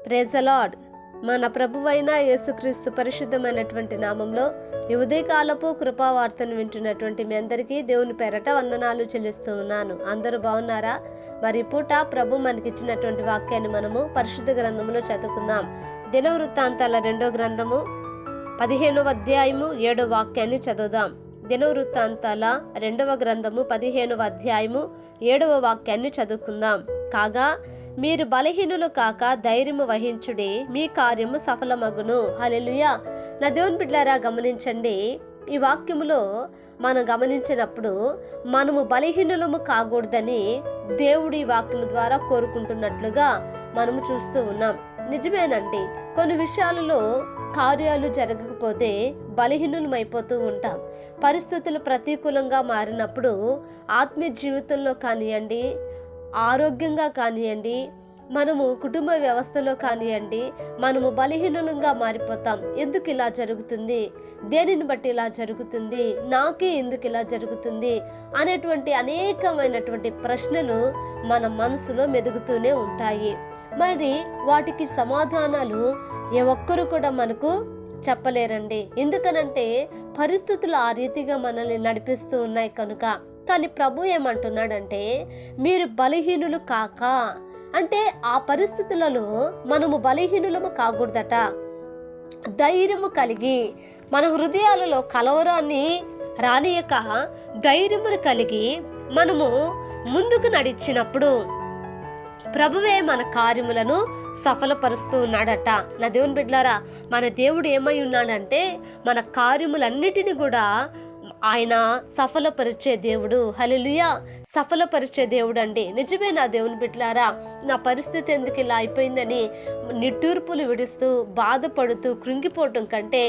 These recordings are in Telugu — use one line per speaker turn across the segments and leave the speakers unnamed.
Praise the lord. మన ప్రభువైన యేసుక్రీస్తు పరిశుద్ధమైనటువంటి నామంలో ఈ ఉదయకాలపు కృపావార్తను వింటున్నటువంటి మీ అందరికీ దేవుని పేరట వందనాలు చెల్లిస్తూ ఉన్నాను. అందరూ బాగున్నారా? మరి పూట ప్రభు మనకిచ్చినటువంటి వాక్యాన్ని మనము పరిశుద్ధ గ్రంథంలో చదువుకుందాం. దినవృత్తాంతాల 2వ గ్రంథము 15వ అధ్యాయము 7వ వాక్యాన్ని చదువుదాం. దినవృత్తాంతాల 2వ గ్రంథము 15వ అధ్యాయము 7వ వాక్యాన్ని చదువుకుందాం. కాగా మీరు బలహీనులు కాక ధైర్యము వహించుడి, మీ కార్యము సఫలమగును. హల్లెలూయా. నా దేవుని బిడ్డలారా, గమనించండి. ఈ వాక్యములో మనం గమనించినప్పుడు మనము బలహీనులము కాకూడదని దేవుడు ఈ వాక్యము ద్వారా కోరుకుంటున్నట్లుగా మనము చూస్తూ ఉన్నాం. నిజమేనండి, కొన్ని విషయాలలో కార్యాలు జరగకపోతే బలహీనులమైపోతూ ఉంటాం. పరిస్థితులు ప్రతికూలంగా మారినప్పుడు ఆత్మీయ జీవితంలో కానివ్వండి, ఆరోగ్యంగా కానివ్వండి, మనము కుటుంబ వ్యవస్థలో కానివ్వండి, మనము బలహీనంగా మారిపోతాం. ఎందుకు ఇలా జరుగుతుంది, దేనిని బట్టి ఇలా జరుగుతుంది, నాకే ఎందుకు ఇలా జరుగుతుంది అనేటువంటి అనేకమైనటువంటి ప్రశ్నలు మన మనసులో మెదుగుతూనే ఉంటాయి. మరి వాటికి సమాధానాలు ఏ ఒక్కరు కూడా మనకు చెప్పలేరండి. ఎందుకనంటే పరిస్థితులు ఆ రీతిగా మనల్ని నడిపిస్తూ ఉన్నాయి కనుక. కానీ ప్రభు ఏమంటున్నాడంటే, మీరు బలహీనులు కాక, అంటే ఆ పరిస్థితులలో మనము బలహీనులము కాకూడదట. ధైర్యము కలిగి, మన హృదయాలలో కలవరాన్ని రానియక ధైర్యమును కలిగి మనము ముందుకు నడిచినప్పుడు ప్రభువే మన కార్యములను సఫలపరుస్తూ ఉన్నాడట. నా దేవుని బిడ్డలారా, మన దేవుడు ఏమై ఉన్నాడంటే మన కార్యములన్నిటిని కూడా ఆయన సఫలపరిచే దేవుడు. హల్లెలూయా. సఫలపరిచే దేవుడు అండి. నిజమే నా దేవుని బిడ్డలారా, నా పరిస్థితి ఎందుకు ఇలా అయిపోయిందని నిట్టూర్పులు విడుస్తూ బాధపడుతూ కృంగిపోవటం కంటే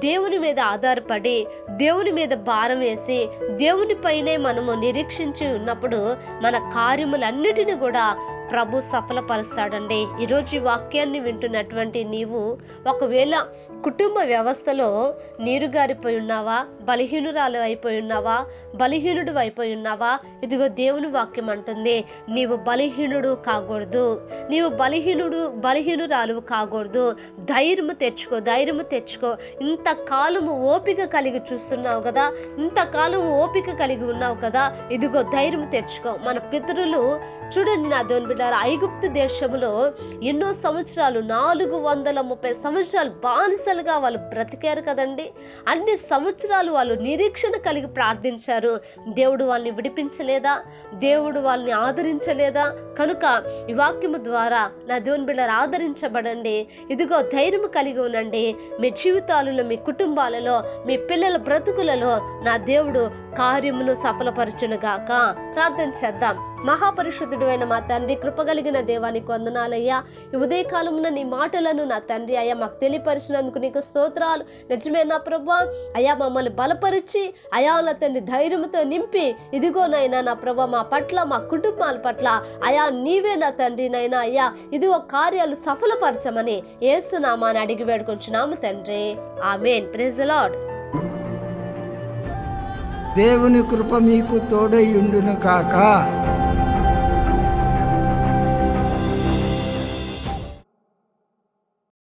దేవుని మీద ఆధారపడి దేవుని మీద భారం వేసి దేవునిపైనే మనము నిరీక్షించి ఉన్నప్పుడు మన కార్యములన్నిటిని కూడా ప్రభు సఫలపరుస్తాడండి. ఈరోజు ఈ వాక్యాన్ని వింటున్నటువంటి నీవు ఒకవేళ కుటుంబ వ్యవస్థలో నీరుగారిపోయి ఉన్నావా, బలహీనురాలు అయిపోయి ఉన్నావా, బలహీనుడు అయిపోయి ఉన్నావా, ఇదిగో దేవుని వాక్యం అంటుంది, నీవు బలహీనుడు కాకూడదు, నీవు బలహీనురాలు కాకూడదు. ధైర్యము తెచ్చుకో. ఇంతకాలము ఓపిక కలిగి చూస్తున్నావు కదా, ఇంతకాలం ఓపిక కలిగి ఉన్నావు కదా, ఇదిగో ధైర్యము తెచ్చుకో. మన పితరులు చూడండి నా దేవుని బిడ్డలారా, ఐగుప్తు దేశంలో ఎన్నో సంవత్సరాలు 430 సంవత్సరాలు బానిసలుగా వాళ్ళు బ్రతికారు కదండి. అన్ని సంవత్సరాలు వాళ్ళు నిరీక్షణ కలిగి ప్రార్థించారు. దేవుడు వాళ్ళని విడిపించలేదా? దేవుడు వాళ్ళని ఆదరించలేదా? కనుక ఈ వాక్యము ద్వారా నా దేవుని బిడ్డలారా ఆదరించబడండి. ఇదిగో ధైర్యము కలిగి ఉండండి. మీ జీవితాలలో, మీ కుటుంబాలలో, మీ పిల్లల బ్రతుకులలో నా దేవుడు కార్యమును సఫలపరచునుగాక. ప్రార్థన చేద్దాం. మహాపరిశుద్ధుడు అయిన మా తండ్రి, కృపగలిగిన దేవానికి వందనాలయ్యా. ఈ ఉదయకాలమున నీ మాటలను నా తండ్రి అయ్యా మాకు తెలియపరిచినందుకు నీకు స్తోత్రాలు. నిజమే నా ప్రభువా, అయ్యా మమ్మల్ని బలపరిచి అయా నా తండ్రి ధైర్యంతో నింపి ఇదిగోనైనా నా ప్రభువా మా పట్ల, మా కుటుంబాల పట్ల అయా నీవే నా తండ్రి నైనా అయ్యా ఇదిగో కార్యాలు సఫలపరచమని యేసు నామాన్ని అడిగి వేడుకొంచున్నాము తండ్రి. ఆమేన్. Praise the Lord.
దేవుని కృప మీకు తోడై ఉండును కాక.